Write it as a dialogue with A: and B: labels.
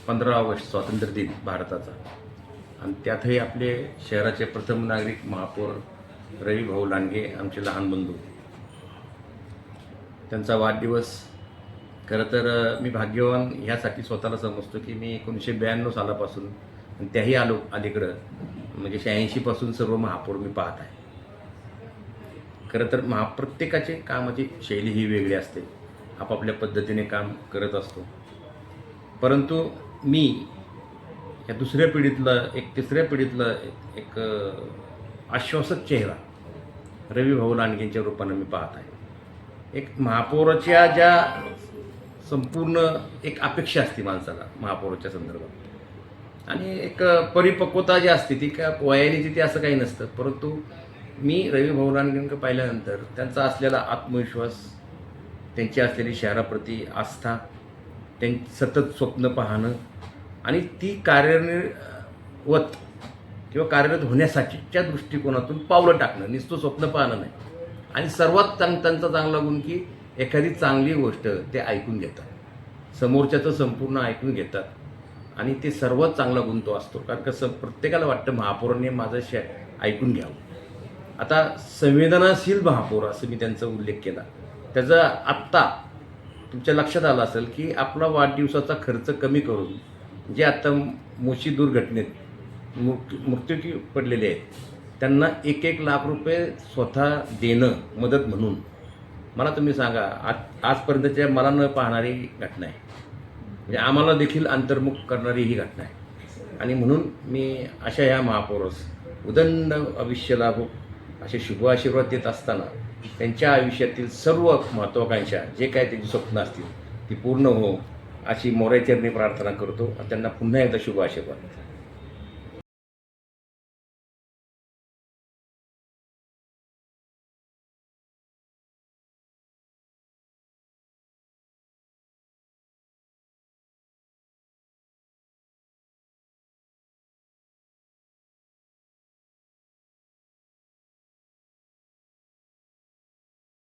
A: 15 August स्वातंत्र्य दिन भारताचा, आणि त्यातही आपले शहराचे प्रथम नागरिक महापौर रवी भाऊ लांडगे, आमचे लहान बंधू, त्यांचा वाढदिवस. खरं तर मी भाग्यवान ह्यासाठी स्वतःला समजतो की मी 1992 सालापासून आणि त्याही अलीकडं म्हणजे 86 पासून सर्व महापौर मी पाहत आहे. खरं तर प्रत्येकाचे कामाची शैली ही वेगळी असते, आपापल्या पद्धतीने काम करत असतो. परंतु मी या दुसऱ्या पिढीतलं तिसऱ्या पिढीतलं एक आश्वासक चेहरा रवी भाऊ लांडगेंच्या रूपानं मी पाहत आहे. एक महापौराच्या ज्या संपूर्ण एक अपेक्षा असते माणसाला महापौराच्या संदर्भात, आणि एक परिपक्वता जी असते ती का वयाने ती असं काही नसतं. परंतु मी रवी भाऊ लांडगेंकडे पाहिल्यानंतर त्यांचा असलेला आत्मविश्वास, त्यांची असलेली शहराप्रती आस्था, त्यांची सतत स्वप्न पाहणं आणि ती कार्यरत किंवा कार्यरत होण्यासाठीच्या दृष्टिकोनातून पावलं टाकणं, नुसतं स्वप्न पाहणं नाही. आणि सर्वात त्यांचा चांगला गुण की एखादी चांगली गोष्ट ते ऐकून घेतात, समोरच्याचं संपूर्ण ऐकून घेतात, आणि ते सर्वात चांगला गुण तो असतो. कारण कसं प्रत्येकाला वाटतं महापौरांनी माझं ऐकून घ्यावं. आता संवेदनाशील महापौर असं मी त्यांचा उल्लेख केला. त्याचा आत्ता तुमच्या लक्षात आलं असेल की आपला वाढदिवसाचा खर्च कमी करून जे आत्ता मोशी दुर्घटनेत मृत्यू पडलेले आहेत त्यांना 1-1 लाख रुपये स्वतः देणं मदत म्हणून, मला तुम्ही सांगा आजपर्यंतच्या मला न पाहणारी घटना आहे, म्हणजे आम्हाला देखील अंतर्मुख करणारी ही घटना आहे. आणि म्हणून मी अशा ह्या महापौरास उदंड आयुष्य लाभो असे शुभ आशीर्वाद देत असताना त्यांच्या आयुष्यातील सर्व महत्त्वाकांक्षा जे काय त्यांची स्वप्न असतील ती पूर्ण हो अशी मोरेचरणी प्रार्थना करतो. त्यांना पुन्हा एकदा शुभ आशीर्वाद.